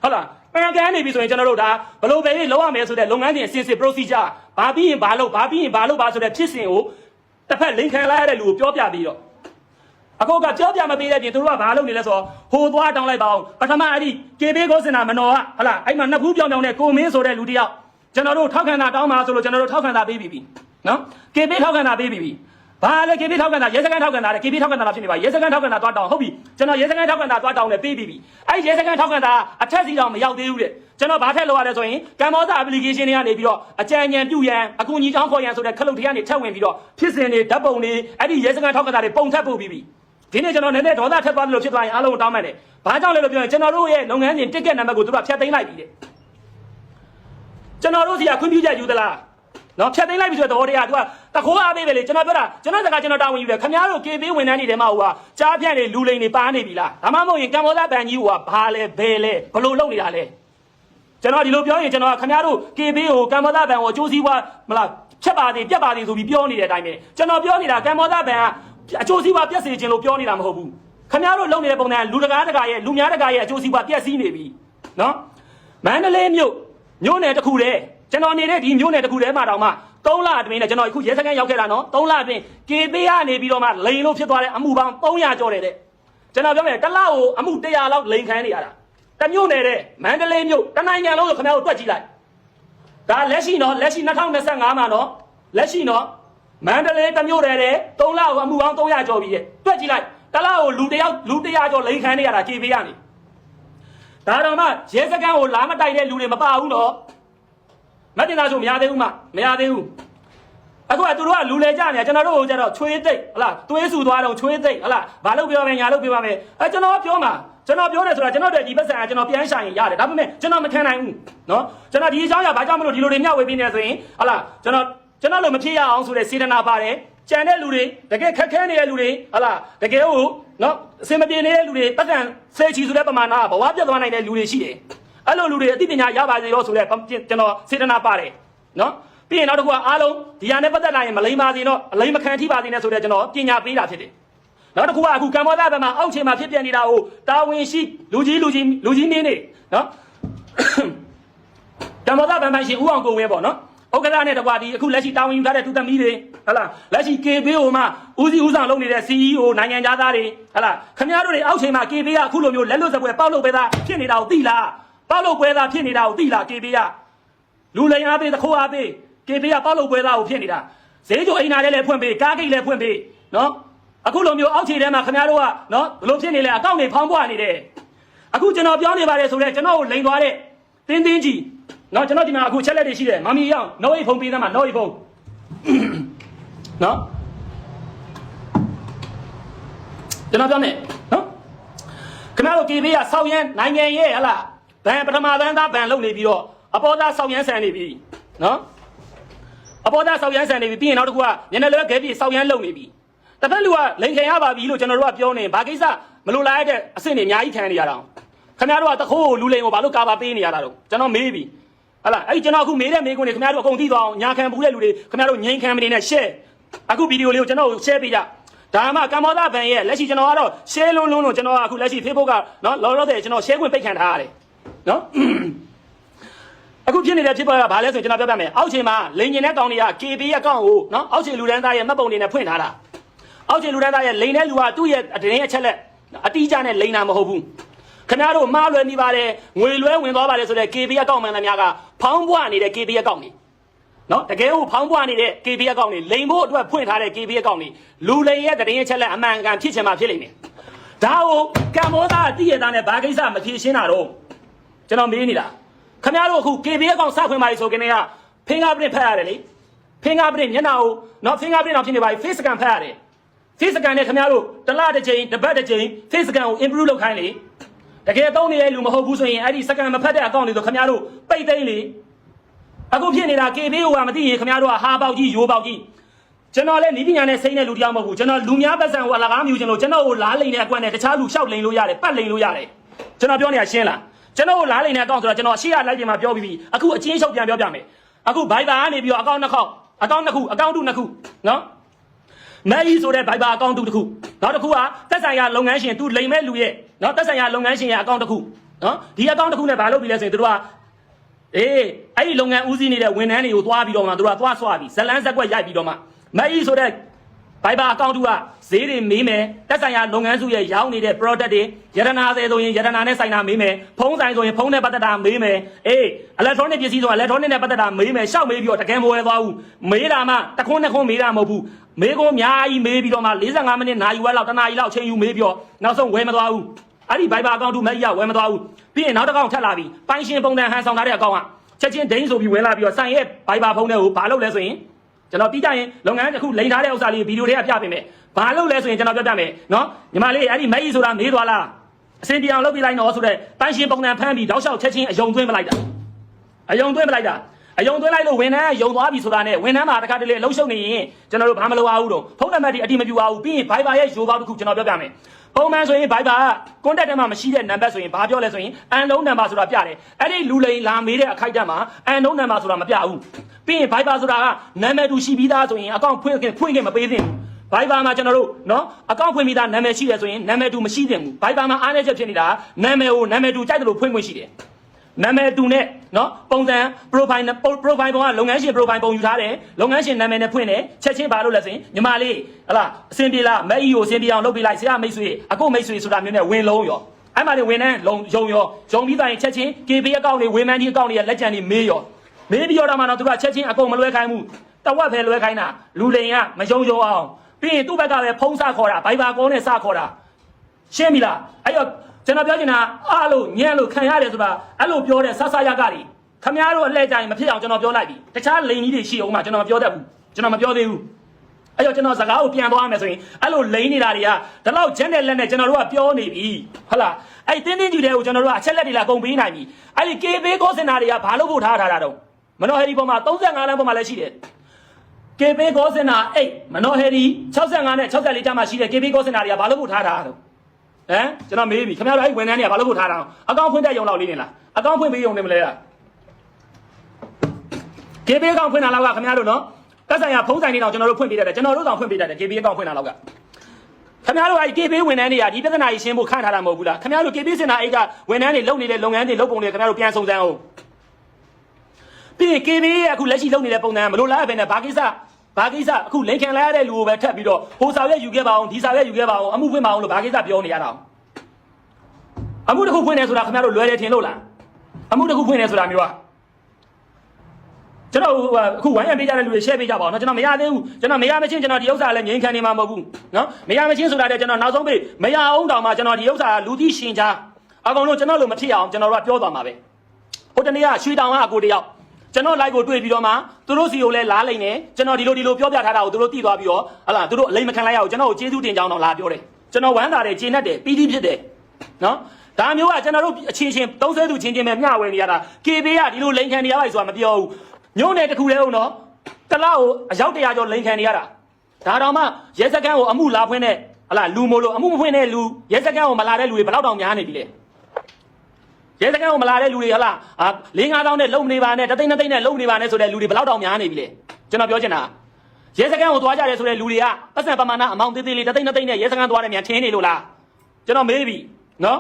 ဟုတ်လား ပန်ကန်နေပြီဆိုရင်ကျွန်တော်တို့ဒါဘလို့ပဲလောက်ရမယ်ဆိုတဲ့လုပ်ငန်းစဉ်အစဉ်စစ် procedure ဘာပြီးရင်ဘာလုပ်ဘာပြီးရင်ဘာလုပ်ပါဆိုတဲ့ဖြစ်စဉ်ကိုတစ်ဖက်လိန်ခံလိုက်ရတဲ့လူကိုပြောပြပြီးတော့အခုကပြောပြမပေးတဲ့ပြင်သူတို့ကဘာလုပ်နေလဲဆိုတော့ဟိုသွားတောင်းလိုက်ပါအောင်ပထမအဲ့ဒီ KB ကိုစင်တာမနော်ကဟလာအဲ့မှာနှစ်ဖူးပြောင်းပြောင်းနဲ့ကိုမင်းဆိုတဲ့လူတယောက်ကျွန်တော်တို့ထောက်ခံတာတောင်းပါဆိုလို့ကျွန်တော်တို့ထောက်ခံတာပေးပြီနော် KB ထောက်ခံတာပေးပြီဘာလဲ KB ထောက်ခံတာရဲစခန်းထောက်ခံတာလေ KB ထောက်ခံတာဖြစ်နေပါရဲစခန်းထောက်ခံတာသွားတောင်းဟုတ်ပြီကျွန်တော်ရဲစခန်းထောက်ခံတာသွားတောင်းနဲ့ပေးပြီအဲ့ရဲစခန်းထောက်ခံတာအထက်စီတောင်မရောက်သေးဘူးတဲ့ကျွန်တော်ဘာထက်လောက်ရလဲဆိုရင်ကမ္ဘောဇ application တွေကနေပြီးတော့အကြံဉာဏ်ပြုရန်အကူအညီတောင်းခေါ်ရန်ဆိုတဲ့ခလုတ်တရားတွေထပ်ဝင်ပြီးတော့ဖြစ်စဉ်တွေဓာတ်ပုံတွေအဲ့ဒီရဲစခန်းထောက်ခံတာတွေပုံထပ်ပို့ပြီးပြီဒီနေ့ကျွန်တော်နည်းနည်းဒေါသထက်သွားလို့ဖြစ်သွားရင်အားလုံးတောင်းမှတ်တယ်ဘာကြောင့်လဲလို့ပြောရင်ကျွန်တော်တို့ရဲ့လုပ်ငန်းစဉ်တစ်ကက်နံပါတ်ကိုသူကဖျက်သိမ်းလိုက်ပြီတဲ့ကျွန်တော်တို့စီကခွင့်ပြုချက်ယူသလားနော်ဖျက်သိမ်းလိုက်ပြီဆိုတော့တရားသူကတခိုးအားပေးပဲလေကျွန်တော်ပြောတာကျွန်တော်စကားကျွန်တော်တာဝန်ယူတယ်ခင်ဗျားတို့ KB ဝန်ထမ်းတွေထဲမှာဟိုကကြားဖြန့်တွေလူလိန်တွေပါနေပြီလားဒါမှမဟုတ်ရင်ကမ္ဘောဇဘန်ကြီးဟိုကဘာလဲဘယ်လဲဘလို့လုပ်နေတာလဲကျွန်တော်ဒီလိုပြောရင်ကျွန်တော်ခင်ဗျားတို့ KB ကိုကမ္ဘောဇဘန်ကိုအကျိုးစီးပွားမလားဖြတ်ပါသေးပြတ်ပါသေးဆိုပြီးပြောနေတဲ့အတိုင်းပဲကျွန်တော်ပြောနေတာကမ္ဘောဇဘန်ကအကျိုးစီးပွားပြတ်စေခြင်းလို့ပြောနေတာမဟုတ်ဘူးခင်ဗျားတို့လုပ်နေတဲ့ပုံစံလူတကားတကာရဲ့လူများတကာရဲ့အကျိုးစီးပွားပြတ်စည်းနေပြီနော်မန္တလေးမြို့နယ်တစ်ခုတည်းကျွန်တော်နေတဲ့ဒီမြို့နယ်တစ်ခုတည်းမှာတောင်မှ3လအတွင်းနဲ့ကျွန်တော်အခုရဲစခန်းရောက်ခဲ့တာနော်3လအတွင်း KB ကနေပြီးတော့မှလိန်လို့ဖြစ်သွားတဲ့အမှုပေါင်း300ကျော်တယ်တဲ့ကျွန်တော်ပြောမယ်တစ်လကိုအမှု100လောက်လိန်ခံနေရတာတမြို့နယ်တဲ့မန္တလေးမြို့တနိုင်ငံလုံးကိုခင်ဗျားတို့တွက်ကြည့်လိုက်ဒါလက်ရှိနော်လက်ရှိ2025မှာနော်လက်ရှိနော်မန္တလေးတမြို့နယ်တဲ့3လကိုအမှုပေါင်း300ကျော်ပြီတဲ့တွက်ကြည့်လိုက်တစ်လကိုလူ100ကျော်လိန်ခံနေရတာ KB ကနေဒါတော့မှရဲစခန်းကိုလာမတိုက်တဲ့လူတွေမပါဘူးနော်မတင်သားဆိုမရသေးဘူးမရသေးဘူးအခုကသူတို့ကလူလေကြနေကျွန်တော်တို့ကျတော့ချွေးသိပ်ဟလားသွေးဆူသွားတော့ချွေးသိပ်ဟလားဘာလို့ပြောမယ်ညာလို့ပြောပါမယ်ကျွန်တော်ပြောမှာကျွန်တော်ပြောတယ်ဆိုတာကျွန်တော်တို့ဒီပတ်စံကကျွန်တော်ပြန်ဆိုင်ရတယ်ဒါပေမဲ့ကျွန်တော်မခံနိုင်ဘူးနော်ကျွန်တော်ဒီအကြောင်းအရာဘာကြောင့်မလို့ဒီလိုတွေမျှဝေပေးနေဆိုရင်ဟလားကျွန်တော်လို့မဖြစ်ရအောင်ဆိုတဲ့စေတနာပါတယ်ကြံတဲ့လူတွေတကယ်ခက်ခဲနေတဲ့လူတွေဟလားတကယ်ကိုနော်အစင်မပြေနေတဲ့လူတွေပတ်စံစေချီဆိုတဲ့ပမာဏဘဝပြတ်သွားနိုင်တဲ့လူတွေရှိတယ်အဲ့လိုလူတွေအသိပညာရပါစေရောဆိုတဲ့ကျွန်တော်စေတနာပါတယ်နော်ပြီးရင်နောက်တစ်ခုကအားလုံးဒီဟာနဲ့ပတ်သက်လာရင်မလိမ္မာစေတော့အလိမ္မခံထိပါစေနဲ့ဆိုတဲ့ကျွန်တော်ပညာပေးတာဖြစ်တယ်နောက်တစ်ခုကအခုကမ္ဘောဇဘက်မှာအောက်ခြေမှာဖြစ်ပြနေတာကိုတာဝန်ရှိလူကြီးမင်းနေနော်ကမ္ဘောဇဘက်မှာရှင်ဦးအောင်ကိုဝင်းပေါ့နော်ဥက္ကဋ္ဌနဲ့တကွာဒီအခုလက်ရှိတာဝန်ယူထားတဲ့သူသမီးတွေဟလားလက်ရှိ KB ဟိုမှာဦးစီးဦးဆောင်လုပ်နေတဲ့ CEO နိုင်ငံသားတွေဟလားခင်ဗျားတို့တွေအောက်ခြေမှာ KB ကအခုလိုမျိုးလက်လွတ်စပွဲပေါက်လို့ပဲသားဖြစ်နေတာကိုသိလားပေါက်လို့ပွဲသားဖြစ်နေတာကိုသိလား KB ကလူလိန်အားပေးသခိုးအားပေး KB ကပေါက်လို့ပွဲသားကိုဖြစ်နေတာဈေးချိုအိမ်နာလည်းဖွင့်ပေးကားဂိတ်လည်းဖွင့်ပေးနော်အခုလိုမျိုးအောက်ခြေထဲမှာခင်ဗျားတို့ကနော်ဘလို့ဖြစ်နေလဲအကောင့်တွေဖောင်းပွားနေတယ်အခုကျွန်တော်ပြောနေပါတယ်ဆိုတော့ကျွန်တော်ကိုလိန်သွားတဲ့တင်းကြီးနော်ကျွန်တော်ဒီမှာအခုချက်လက်တွေရှိတယ်မမီရောက်နော်အိတ်ဖုံပေးသမ်းမှာနော်အိတ်ဖုံနော်ကျွန်တော်ပြောမယ်နော်ခင်ဗျားတို့ KB ကစောက်ရမ်းနိုင်ငံရဲ့ဟလားဘန်ပထမတန်းသားဘန်လုပ်နေပြီးတော့အပေါ်သားစောက်ရမ်းဆန်နေပြီနော်အပေါ်သားစောက်ရမ်းဆန်နေပြီပြီးရင်နောက်တစ်ခုကညနေလွဲခဲပြီးစောက်ရမ်းလုပ်နေပြီတစ်ဖက်လူကလိန်ခံရပါပြီလို့ကျွန်တော်တို့ကပြောနေဘာကိစ္စမလိုလားတဲ့အဆင့်တွေအများကြီးခံနေရတာခင်ဗျားတို့ကတခိုးကိုလူလိန်ကိုဘာလို့ကာပါပေးနေရတာတော့ကျွန်တော်မေးပြီဟလာအဲ့ကျွန်တော်အခုမေးတဲ့မေးခွန်းတွေခင်ဗျားတို့အကုန်သိသွားအောင်ညာခံပူတဲ့လူတွေခင်ဗျားတို့ငိမ့်ခံမနေနဲ့ share အခုဗီဒီယိုလေးကိုကျွန်တော်ကို share ပေးကြဒါမှကမ္ဘောဇဘန်ရဲ့လက်ရှိကျွန်တော်ကတော့ share လုံးကျွန်တော်ကအခုလက်ရှိ Facebook ကနော်လောလောဆယ်ကျွန်တော် share ခွင့်ပိတ်ခံထားရတယ်နော်အခုဖြစ်နေတဲ့ဖြစ်ပေါ်ကဘာလဲဆိုရင်ကျွန်တော်ပြောပြမယ်အောက်ခြေမှာလိန်ကျင်တဲ့ကောင်တွေက KB ရဲ့အကောင့်ကိုနော်အောက်ခြေလူတန်းသားရဲ့မှတ်ပုံတွေနဲ့ဖွင့်ထားတာအောက်ခြေလူတန်းသားရဲ့လိန်တဲ့လူကသူ့ရဲ့သတင်းအချက်လက်အတိအကျနဲ့လိန်တာမဟုတ်ဘူးခင်ဗျားတို့မှားလွယ်နေပါတယ်ငွေလွဲဝင်သွားပါတယ်ဆိုတဲ့ KB အကောင့်မှန်သမျှကဖောင်းပွားနေတဲ့ KB အကောင့်တွေနော်တကယ်ကိုဖောင်းပွားနေတဲ့ KB အကောင့်တွေလိန်ဖို့အတွက်ဖွင့်ထားတဲ့ KB အကောင့်တွေလူလိန်ရဲ့သတင်းအချက်လက်အမှန်ကန်ဖြစ်ချင်မှဖြစ်လိမ့်မယ်ဒါကိုကမ္ဘောဇတည့်ရသားနဲ့ဘာကိစ္စမဖြေရှင်းတာတော့ကျွန်တော်မေးနေတာခင်ဗျားတို့အခု KB အကောင့်စခွင့်ပါလေဆိုခင်ဗျား fingerprint ဖတ်ရတယ်လေ fingerprint မျက်နှာကိုနော် fingerprint တော့ဖြစ်နေပါပြီ face scan ဖတ်ရတယ် face scan နဲ့ခင်ဗျားတို့တစ်လတစ်ချိန်တစ်ပတ်တစ်ချိန် face scan ကို improve လုပ်ခိုင်းလေတကယ်သုံးနေတဲ့လူမဟုတ်ဘူးဆိုရင်အဲ့ဒီ scan မဖတ်တဲ့အကောင့်တွေဆိုခင်ဗျားတို့ပိတ်သိမ်းလေအခုဖြစ်နေတာ KB ကိုကမသိရင်ခင်ဗျားတို့ကဟာပေါက်ကြီးရိုးပေါက်ကြီးကျွန်တော်လည်းနီးပညာနဲ့စိမ့်တဲ့လူတယောက်မဟုတ်ဘူးကျွန်တော်လူများပတ်စံကိုအလကားမြူကျွန်တော်ကိုလားလိန်တဲ့အကွက်နဲ့တခြားလူလျှောက်လိန်လို့ရတယ်ပတ်လိန်လို့ရတယ်ကျွန်တော်ပြောနေတာရှင်းလားကျွန်တော်ကိုလားလိန်တဲ့အကောင့်ဆိုတာကျွန်တော်ရှေ့ရလိုက်ပြင်မှာပြောပြီးပြီအခုအချင်းချုပ်ပြန်ပြောပြမယ်အခု Viber ကနေပြီးတော့အကောင့်နှစ်ခုအကောင့်နှစ်ခုနော်မဲကြီးဆိုတဲ့ Viber အကောင့်တစ်ခုနောက်တစ်ခုကသက်ဆိုင်ရာလုပ်ငန်းရှင်သူလိမ်မဲ့လူရဲ့နော်သက်ဆိုင်ရာလုပ်ငန်းရှင်ရဲ့အကောင့်တစ်ခု နော်ဒီအကောင့်တစ်ခုနဲ့ဘာလုပ်ပြီးလဲဆိုရင်တို့ကအဲ့ဒီလုပ်ငန်းဦးစီးနေတဲ့ဝန်ထမ်းတွေကိုသွားပြီးတော့မှတို့ကသွားဆွပြီးဇလန်းဇက်ကွက်ရိုက်ပြီးတော့မှမအီဆိုတဲ့ဘိုင်ဘာအကောင့်တူကဈေးတွေမေးမယ်တက်ဆိုင်ရာလုပ်ငန်းစုရဲ့ရောင်းနေတဲ့ product တွေရတနာဆိုရင်ရတနာနဲ့ဆိုင်တာမေးမယ်ဖုန်းဆိုင်ဆိုရင်ဖုန်းနဲ့ပတ်သက်တာမေးမယ်electronic ပစ္စည်းဆိုရင် electronic နဲ့ပတ်သက်တာမေးမယ်ရှောက်မေးပြီးတော့တကယ်မဝယ်သွားဘူးမေးတာမှတခွန်းနှစ်ခွန်းမေးတာမဟုတ်ဘူးမေးခွန်းအများကြီးမေးပြီးတော့မှ45မိနစ်နာရီဝက်လောက်တနာရီလောက်အချိန်ယူမေးပြီးတော့နောက်ဆုံးဝယ်မသွားဘူးအဲ့ဒီဘိုင်ဘာအကောင့်တူမကြီးကဝယ်မသွားဘူးပြီးရင်နောက်တစ်ကောင်ထပ်လာပြီးပိုင်ရှင်ပုံစံဟန်ဆောင်ထားတဲ့အကောင့်ကချက်ချင်းဒိန်းဆိုပြီးဝင်လာပြီးတော့ဆိုင်ရဲ့ဘိုင်ဘာဖုန်းတွေကိုဘာလုပ်လဲဆိုရင်ကျွန်တော်ပြီးကြရင်လုပ်ငန်းတစ်ခုလိန်ထားတဲ့ဥစ္စာလေးဗီဒီယိုတွေကပြပေးမယ်ဘာလုပ်လဲဆိုရင်ကျွန်တော်ပြပြမယ်နော်ညီမလေးအဲ့ဒီမက်ကြီးဆိုတာမေးသွားလားအစင်ပြောင်လုပ်ပြလိုက်တော့ဆိုတဲ့တိုင်ရှင်ပုံစံဖမ်းပြီးတောက်လျှောက်ချက်ချင်းအယုံသွင်းပလိုက်တာအယုံသွင်းလိုက်လို့ဝန်ထမ်းယုံသွားပြီဆိုတာနဲ့ဝန်ထမ်းမှာတစ်ခါတလေလှုပ်ရှုပ်နေရင်ကျွန်တော်တို့ဘာမလုပ်အောင်တော့ဖုန်းနံပါတ်ဒီအတိမပြူအောင်ပြီးရင် Viber ရဲ့ရိုးပေါက်တစ်ခုကျွန်တော်ပြပြမယ်ပုံမှန်ဆိုရင် Viber contact ထဲမှာမရှိတဲ့နံပါတ်ဆိုရင်ဘာပြောလဲဆိုရင် unknown number ဆိုတာပြတယ်အဲ့ဒီလူလိန်လာမေးတဲ့အခိုက်အတန့်မှာ unknown number ဆိုတာမပြဘူးပြီးရင် Viber ဆိုတာကနာမည်တူရှိပြီးသားဆိုရင်အကောင့်ဖွင့်ခင်မပေးသင့်ဘူး Viber မှာကျွန်တော်တို့နော်အကောင့်ဖွင့်ပြီးသားနာမည်ရှိတယ်ဆိုရင်နာမည်တူမရှိသင့်ဘူး Viber မှာအားနည်းချက်ဖြစ်နေတာနာမည်ကိုနာမည်တူကြိုက်တယ်လို့ဖွင့်ခွင့်ရှိတယ်နာမည်တူနဲ့နော်ပုံစံ profile ပုံကလုပ်ငန်းရှင် profile ပုံယူထားတယ်လုပ်ငန်းရှင်နာမည်နဲ့ဖွင့်တယ်ချက်ချင်းဘာလို့လဲဆိုရင်ညီမလေးဟလာအစင်ပြေလားမက်အီကိုအစင်ပြေအောင်လုပ်ပေးလိုက်ဆရာမိတ်ဆွေအခုမိတ်ဆွေဆိုတာမျိုးနဲ့ဝင်လုံးရောအဲ့မှာလေဝင်နှန်းလုံယုံပြီးသားရင်ချက်ချင်း KB အကောင့်တွေဝေမန်ဒီအကောင့်တွေရဲ့လက်ကျန်တွေမေးပြီးတော့မှတော့သူကချက်ချင်းအကုန်မလွဲခိုင်းဘူးတဝက်ပဲလွဲခိုင်းတာလူလိန်ကမယုံအောင်ပြီးရင်သူ့ဘက်ကပဲဖုံးစခေါ်တာဘိုင်ဘာကောနဲ့စခေါ်တာရှင်းပြီလားအဲ့တော့ကျွန်တော်ပြောချင်တာအားလို့ညံ့လို့ခံရတယ်ဆိုတာအဲ့လိုပြောတဲ့ဆဆရကတွေခမားတို့အလှည့်ကြရင်မဖြစ်အောင်ကျွန်တော်ပြောလိုက်ပြီတခြားလိန်ကြီးတွေရှိအောင်မှကျွန်တော်မပြောတတ်ဘူးကျွန်တော်မပြောသေးဘူးအဲ့တော့ကျွန်တော်စကားကိုပြန်သွားမယ်ဆိုရင်အဲ့လိုလိန်နေတာတွေကဒီလောက်ဂျက်နဲ့လက်နဲ့ကျွန်တော်တို့ကပြောနေပြီဟုတ်လားအဲ့တင်းကြီးတွေကိုကျွန်တော်တို့ကအချက်လက်တွေလာကုန်ပေးနိုင်ပြီအဲ့ဒီ KB call center တွေကဘာလို့ဖို့ထားတာတော့မနော်ဟယ်ဒီပေါ်မှာ35လမ်းပေါ်မှာလည်းရှိတယ် KB call center 8မနော်ဟယ်ဒီ65နဲ့64ကြားမှာရှိတဲ့ KB call center တွေကဘာလို့ဖို့ထားတာတော့ကျွန်တော်မေးပြီခင်ဗျားတို့အဲ့ဝန်ထမ်းတွေကဘာလို့ဖို့ထားတာအကောင့်ဖွင့်တဲ့ရုံလောက်လေးနေလားအကောင့်ဖွင့်ပေးရုံနေမလဲလား KB အကောင့်ဖွင့်တာလောက်ကခင်ဗျားတို့နော်တက်ဆိုင်ရာဖုန်းဆိုင်တွေတော့ကျွန်တော်တို့ဖွင့်ပေးတတ်တယ်ကျွန်တော်တို့တောင်ဖွင့်ပေးတတ်တယ် KB အကောင့်ဖွင့်တာလောက်ကခင်ဗျားတို့အဲ့ KB ဝန်ထမ်းတွေကဒီပြဿနာကြီးရှင်းဖို့ခန့်ထားတာမဟုတ်ဘူးလားခင်ဗျားတို့ KB စင်တာအိတ်ကဝန်ထမ်းတွေလုပ်နေတဲ့လုပ်ငန်းတွေလုပ်ပုံတွေခင်ဗျားတို့ပြန်စုံစမ်းအောင်ပြီးရင် KB ရဲ့အခုလက်ရှိလုပ်နေတဲ့ပုံစံမလို့လားပဲနဲ့ဘာကိစ္စအခုလိန်ခံလိုက်ရတဲ့လူကိုပဲထပ်ပြီးတော့ဟိုစာရွက်ယူခဲ့ပါအောင်ဒီစာရွက်ယူခဲ့ပါအောင်အမှုဖွင့်ပါအောင်လို့ဘာကိစ္စပြောနေရတာအမှုတစ်ခုဖွင့်နေဆိုတာခင်ဗျားတို့လွယ်တယ်ထင်လို့လားအမှုတစ်ခုဖွင့်နေဆိုတာမျိုးကကျွန်တော်အခုဝိုင်းရံပေးကြတဲ့လူတွေ share ပေးကြပါအောင်နော်ကျွန်တော်မရသေးဘူးကျွန်တော်မရမချင်းကျွန်တော်ဒီဥစ္စာလည်းငြိမ်းခံနေမှာမဟုတ်ဘူးနော်မရမချင်းဆိုတာတဲ့ကျွန်တော်နောက်ဆုံးပေးမရအောင်တောင်မှကျွန်တော်ဒီဥစ္စာလူသိရှင်ကြားအကောင်တို့ကျွန်တော်လိုမဖြစ်အောင်ကျွန်တော်တို့ကပြောသွားမှာပဲဟိုတနေ့ကရွှေတောင်ကအကိုတယောက်ကျွန်တော် live ကိုတွေ့ပြီးတော့မှသူတို့စီကိုလည်းလားလိမ့်နေကျွန်တော်ဒီလိုပြောပြထားတာကိုသူတို့သိသွားပြီးတော့ဟလာသူတို့အလိမ့်မခံလိုက်ရအောင်ကျွန်တော်ကိုကျေးဇူးတင်ကြောင်းတော့လာပြောတယ်ကျွန်တော်ဝမ်းသာတယ်ကျေနပ်တယ်ပီတိဖြစ်တယ်နော်ဒါမျိုးကကျွန်တော်တို့အချင်းချင်းသုံးဆဲသူချင်းချင်းပဲမျှဝေနေရတာ KB ကဒီလိုလိန်ခံနေရပါဆိုတာမပြောဘူးညို့နယ်တစ်ခုတည်းဟုတ်နော်တလောက်ကိုအယောက်100ကျော်လိန်ခံနေရတာဒါတော့မှရဲစခန်းကိုအမှုလာဖွင့်တဲ့ဟလာလူမို့လို့အမှုမဖွင့်တဲ့လူရဲစခန်းကိုမလာတဲ့လူတွေဘယ်လောက်တောင်များနေပြီလဲရဲစခန်းကိုမလာတဲ့လူတွေဟလာ4-5 နဲ့လုံနေပါနဲ့တသိန်းနဲ့လုံနေပါနဲ့ဆိုတဲ့လူတွေဘယ်လောက်တောင်များနေပြီလဲကျွန်တော်ပြောချင်တာရဲစခန်းကိုသွားကြတယ်ဆိုတဲ့လူတွေကပတ်စံပမာဏအမောင်သေးသေးလေးတသိန်းနဲ့ရဲစခန်းသွားတယ်မြန်ထင်းနေလို့လားကျွန်တော်မေးပြီနော်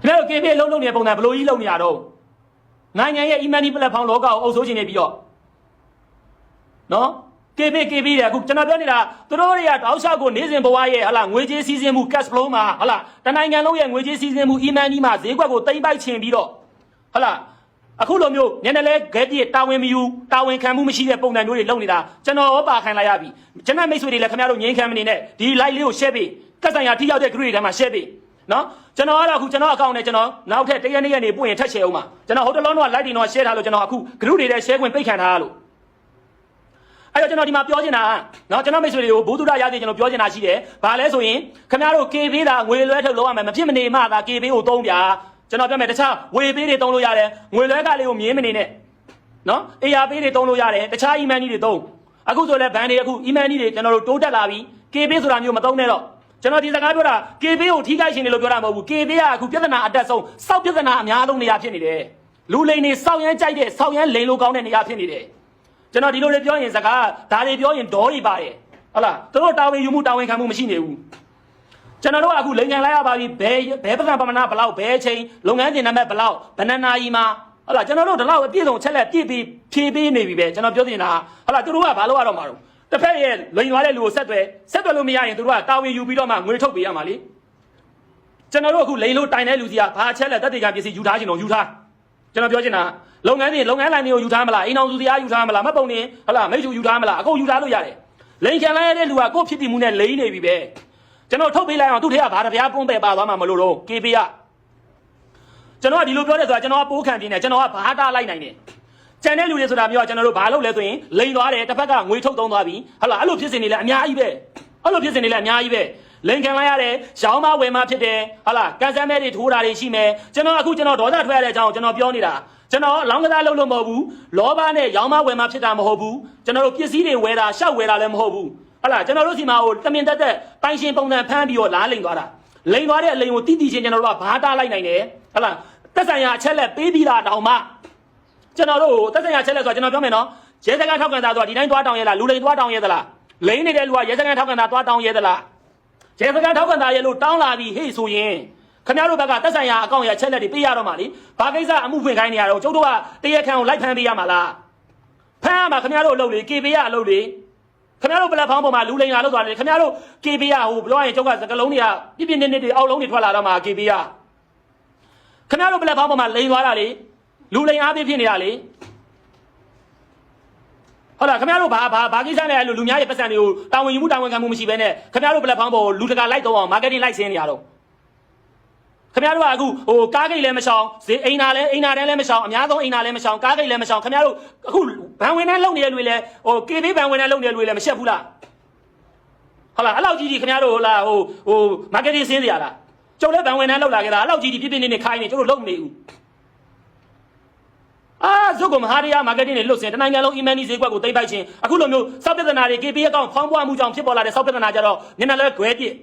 ခင်ဗျားတို့ KB လုံးနေတဲ့ပုံစံဘယ်လိုကြီးလုံးနေရတော့နိုင်ငံရဲ့ e-money platform လောကကိုအုပ်စိုးခြင်းနေပြီးတော့နော် KB တဲ့အခုကျွန်တော်ပြောနေတာသူတို့တွေကတောက်လျှောက်ကိုနေစဉ်ဘဝရဲ့ဟလာငွေကြေးစီးဆင်းမှု cash flow မှာဟလာတနိုင်ငံလုံးရဲ့ငွေကြေးစီးဆင်းမှု e-money မှာဈေးကွက်ကိုတိမ့်ပိုက်ချင်ပြီးတော့ဟလာအခုလိုမျိုးညနေလဲဂဲပြတာဝန်မယူတာဝန်ခံမှုမရှိတဲ့ပုံစံမျိုးတွေလုပ်နေတာကျွန်တော်ပါခံလိုက်ရပြီကျွန်တော်မိတ်ဆွေတွေလည်းခင်ဗျားတို့ငြိမ်းခံမနေနဲ့ဒီ live လေးကို share ပေးကတ်ဆိုင်ရာထိရောက်တဲ့ group တွေထဲမှာ share ပေးနော်ကျွန်တော်ကတော့အခုကျွန်တော်အကောင့်နဲ့ကျွန်တော်နောက်ထပ်တရက်နေ့ပို့ရင်ထပ် share အောင်ပါကျွန်တော်ဟိုတလုံးတော့ live တွေတော့ share ထားလို့ကျွန်တော်အခု group တွေထဲ share ခွင့်ပိတ်ခံထားရလို့အဲ့တော့ကျွန်တော်ဒီမှာပြောချင်တာနော်ကျွန်တော်မိတ်ဆွေတွေကိုဘုသူဒရရသေးကျွန်တော်ပြောချင်တာရှိတယ်ဘာလဲဆိုရင်ခင်ဗျားတို့ KB တာငွေလွှဲထုတ်လုပ်ရမယ်မဖြစ်မနေမှသာ KB ကိုသုံးပြကျွန်တော်ပြောမယ်တခြားဝေပေးတွေသုံးလို့ရတယ်ငွေလွှဲကလေးကိုမြင်းမနေနဲ့နော် AR ပေးတွေသုံးလို့ရတယ်တခြား e-money တွေသုံးအခုဆိုလဲဘဏ်တွေအခု e-money တွေကျွန်တော်တို့တိုးတက်လာပြီ KB ဆိုတာမျိုးမသုံးနဲ့တော့ကျွန်တော်ဒီစကားပြောတာ KB ကိုထိခိုက်ရှင်တွေလို့ပြောတာမဟုတ်ဘူး KB ကအခုပြဿနာအတက်ဆုံးစောက်ပြဿနာအများဆုံးနေရာဖြစ်နေတယ်လူလိန်တွေစောက်ရမ်းကြိုက်တဲ့စောက်ရမ်းလိန်လို့ကောင်းတဲ့နေရာဖြစ်နေတယ်ကျွန်တော်ဒီလိုတွေပြောရင်စကားဒါတွေပြောရင်ဒေါ်တွေပါတယ်ဟုတ်လားသူတို့တာဝန်ယူမှုတာဝန်ခံမှုမရှိနေဘူး ကျွန်တော်တို့အခုလိန်ခံလိုက်ရပါပြီဘဲပကံပမနာဘလောက်ဘဲချင်းလုပ်ငန်းတင်နံပါတ်ဘလောက်ဘဏ္ဍနာကြီးမှာဟုတ်လားကျွန်တော်တို့ဒီလောက်အပြည့်စုံချက်လက်ပြည့်ပြီးဖြည့်ပေးနေပြီပဲကျွန်တော်ပြောနေတာဟုတ်လားသူတို့ကဘာလို့ရတော့မှာတော့တစ်ဖက်ရဲ့လိန်သွားတဲ့လူကိုဆက်သွယ်လို့မရရင်သူတို့ကတာဝန်ယူပြီးတော့မှငွေထုတ်ပေးရမှာလေကျွန်တော်တို့အခုလိန်လို့တိုင်တဲ့လူစီကဘာချက်လက်တက်တေကပစ္စည်းယူထားခြင်းတော့ယူထားကျွန်တော်ပြောချင်တာလုပ်ငန်းလိုင်းတွေကိုယူထားမလားအိမ်အောင်စုတရားယူထားမလားမပုံနေဟုတ်လားမိတ်ဆွေယူထားမလားအကုန်ယူထားလို့ရတယ်လိန်ခံလိုက်ရတဲ့လူကကိုယ့်ဖြစ်တည်မှုနဲ့လိန်နေပြီပဲကျွန်တော်ထုတ်ပေးလိုက်အောင်သူ့ထဲကဘာတပြားပွန်းပဲပါသွားမှာမလို့တော့ KB ကကျွန်တော်ကဒီလိုပြောတယ်ဆိုတာကျွန်တော်ကပိုးခံပြင်းတယ်ကျွန်တော်ကဘာတားလိုက်နိုင်တယ်ကျန်တဲ့လူတွေဆိုတာမျိုးကကျွန်တော်တို့ဘာလုပ်လဲဆိုရင်လိန်သွားတယ်တစ်ဖက်ကငွေထုတ်သုံးသွားပြီဟုတ်လားအဲ့လိုဖြစ်စင်နေလဲအများကြီးပဲလိန်ခံလိုက်ရတယ်ရောင်းမဝယ်မဖြစ်တယ်ဟုတ်လားကန်ဆယ်မဲတွေထိုးတာတွေရှိမယ်ကျွန်တော်ဒေါသထွက်ရတဲ့အကြောင်းကျွန်တော်ပြောနေတာကျွန်တော်လောင်းကစားလုပ်လို့မဟုတ်ဘူးလောဘနဲ့ရောင်းမဝယ်မဖြစ်တာမဟုတ်ဘူးကျွန်တော်တို့ပစ္စည်းတွေဝယ်တာရှောက်ဝယ်တာလည်းမဟုတ်ဘူးဟုတ်လားကျွန်တော်တို့စီမှာဟိုတမင်တက်ပိုင်ရှင်ပုံစံဖမ်းပြီးတော့လားလိန်သွားတာလိန်သွားတဲ့အလိန်ကိုတိတိချင်းကျွန်တော်တို့ကဘာတားလိုက်နိုင်တယ်ဟုတ်လားတက်ဆိုင်ရာအချက်လက်ပေးပြီးတာတောင်မှကျွန်တော်တို့တက်ဆိုင်ရာအချက်လက်ဆိုတော့ကျွန်တော်ပြောမယ်နော်ရဲစခန်းထောက်ကန်တာဆိုတာဒီတိုင်းသွားတောင်းရဲလားလူလိန်သွားတောင်းရဲသလားလိန်နေတဲ့လူကရဲစခန်းထောက်ကန်တာသွားတောင်းရဲသလားရဲစခန်းထောက်ကန်တာရဲလို့တောင်းလာပြီးဟေ့ဆိုရင်ခင်ဗျားတို့ဘက်ကတက်ဆိုင်ရာအကောင့်ရအချက်လက်တွေပေးရတော့မှာလေဘာကိစ္စအမှုဖွင့်ခိုင်းနေရတော့ကျုပ်တို့ကတရားခံကိုလိုက်ဖမ်းပေးရမှာလားဖမ်းရမှာခင်ဗျားတို့အလုပ်လေ KB ရအလုပ်လေခင်ဗျားတို့ပလက်ဖောင်းပေါ်မှာလူလိန်လာလို့သွားတယ်ခင်ဗျားတို့ KB ရဟိုပြောရင်ကျုပ်ကစကလုံးတွေကပြပြနေတွေအောက်လုံးတွေထွက်လာတော့မှာ KB ရခင်ဗျားတို့ပလက်ဖောင်းပေါ်မှာလိန်သွားတာလေလူလိန်အားဖြစ်နေတာလေဟုတ်လားခင်ဗျားတို့ဘာကိစ္စနဲ့လူများရဲ့ပတ်စံတွေကိုတာဝန်ယူမှုတာဝန်ခံမှုမရှိဘဲနဲ့ခင်ဗျားတို့ပလက်ဖောင်းပေါ်လူတကာလိုက်တော့အောင် marketing လိုက်ဆင်းနေရတော့ခင်ဗျားတို့ကအခုဟိုကားဂိတ်လည်းမရှောင်ဈေးအိမ်နာတန်းလည်းမရှောင်အများဆုံးအိမ်နာလည်းမရှောင်ကားဂိတ်လည်းမရှောင်ခင်ဗျားတို့အခုဘန်ဝင်နဲ့လုံနေတဲ့လူတွေလည်းဟို KB ဘန်ဝင်နဲ့လုံနေတဲ့လူတွေလည်းမရှက်ဘူးလားဟုတ်လားအဲ့လောက်ကြီးခင်ဗျားတို့ဟိုလားဟို marketing ဆင်းနေရလားကျုပ်လည်းဘန်ဝင်နဲ့လုံလာခဲ့တာအဲ့လောက်ကြီးပြပြနေခိုင်းနေကျုပ်တို့လုံမနေဘူးဇုတ်ကမဟာရီယာ marketing တွေလွတ်စင်တနိုင်ငံလုံး email ဈေးကွက်ကိုသိမ့်ပိုက်ခြင်းအခုလိုမျိုးစောက်ပြဿနာတွေ KB အကောင့်ဖောင်းပွားမှုကြောင့်ဖြစ်ပေါ်လာတဲ့စောက်ပြဿနာကြတော့ညနေလဲခွဲပြစ်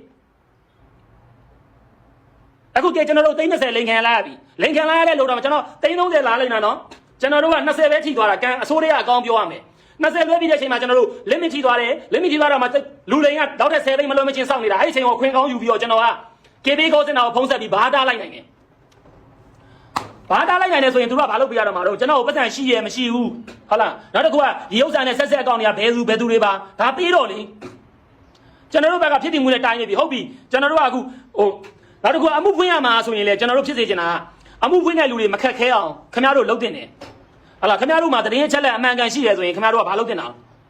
အခုကကျွန်တော်တို့30လိန်ခံလာရပြီလိန်ခံလာရတဲ့လို့တော့ကျွန်တော်30လာလိုက်တာနော်ကျွန်တော်တို့က20ပဲထိသွားတာကန်အစိုးရအကောင့်ပြောရမယ်20လွှဲပြီးတဲ့အချိန်မှာကျွန်တော်တို့ limit ထိသွားတယ် limit ထိသွားတော့မှလူလိန်ကနောက်ထပ်10သိန်းမလွှဲမချင်းစောင့်နေတာအဲ့ဒီအချိန်ကိုခွင်ကောင်းယူပြီးတော့ကျွန်တော်က KB ကောစင်တာကိုဖုံးဆက်ပြီးဘာတားလိုက်နိုင်တယ်ဘာတားလိုက်နိုင်တယ်ဆိုရင်သူတို့ကဘာလုပ်ပြရတော့မှာတော့ကျွန်တော်ကိုပတ်စံရှိရမရှိဘူးဟုတ်လားနောက်တစ်ခုကဒီဥစ္စာနဲ့ဆက်အကောင့်တွေကဘယ်သူတွေပါဒါပေးတော့လေကျွန်တော်တို့ဘက်ကဖြစ်တည်မှုနဲ့တိုင်းနေပြီဟုတ်ပြီကျွန်တော်တို့ကအခုဟိုနောက်တစ်ခုအမှုဖွင့်ရမှာဆိုရင်လေကျွန်တော်တို့ဖြစ်စေချင်တာအမှုဖွင့်တဲ့လူတွေမခက်ခဲအောင်ခင်ဗျားတို့လုပ်တင်တယ်ဟုတ်လားခင်ဗျားတို့မှာတရင်ချက်လက်အမှန်ကန်ရှိတယ်ဆိုရင်ခင်ဗျားတို့ကဘာလုပ်တင်တာ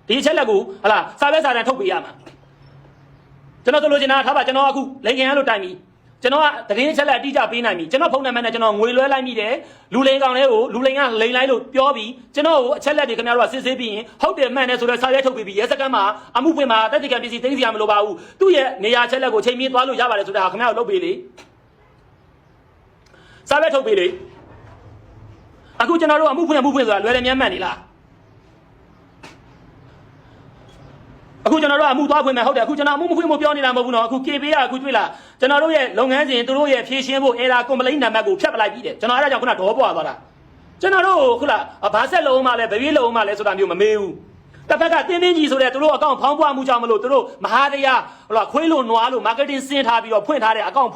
ဒီချက်လက်ကိုဟုတ်လားစာပဲစာတန်ထုတ်ပေးရမှာကျွန်တော်ဆိုလို့ချင်တာထားပါကျွန်တော်အခုလိန်ခံရလို့တိုင်ပြီကျွန်တော်ကတရင်ချက်လက်အတိအကျပေးနိုင်ပြီကျွန်တော်ဖုန်းနံပါတ်နဲ့ကျွန်တော်ငွေလွှဲလိုက်မိတယ်လူလိန်ကောင်လေးကိုလူလိန်ကလိန်လိုက်လို့ပြောပြီးကျွန်တော်ကိုအချက်လက်တွေခင်ဗျားတို့ကစစ်ဆေးပြီးရင်ဟုတ်တယ်မှန်တယ်ဆိုတော့စာရဲထုတ်ပေးပြီးရဲစခန်းမှာအမှုဖွင့်မှာတက်တိကံပစ္စည်းသိမ်းစီရမလို့ပါဘူးသူ့ရဲ့နေရာချက်လက်ကိုချိန်မြင့်သွားလို့ရပါတယ်ဆိုတာခင်ဗျားတို့လုပ်ပေးလေစာပဲထုတ်ပေးလေအခုကျွန်တော်တို့အမှုဖွင့်ဆိုတာလွယ်တယ်မြတ်မှန်နေလားအခုကျွန်တော်တို့အမှုသွားဖွင့်မယ်ဟုတ်တယ်အခုကျွန်တော်အမှုမဖွင့်ဖို့ပြောနေတာမဟုတ်ဘူးနော်အခု KB ကအခုတွေ့လားကျွန်တော်တို့ရဲ့လုပ်ငန်းစဉ်သူတို့ရဲ့ဖြည့်ရှင်းဖို့ error complaint နံပါတ်ကိုဖြတ်ပလိုက်ပြီးတယ်ကျွန်တော်အဲ့ဒါကြောင့်ခုနဒေါ်ပွားသွားတာကျွန်တော်တို့ခုလားဘာဆက်လုံးမှလဲဗပြေးလုံးမှလဲဆိုတာမျိုးမမေးဘူးတစ်ဖက်ကတင်းကြီးဆိုတဲ့သူတို့အကောင့်ဖောင်းပွားမှုကြောင့်မလို့သူတို့မဟာတရားဟိုလားခွေးလို့နွားလို့ marketing ဆင်းထားပြီးတော့ဖွင့်ထားတဲ့အကောင့်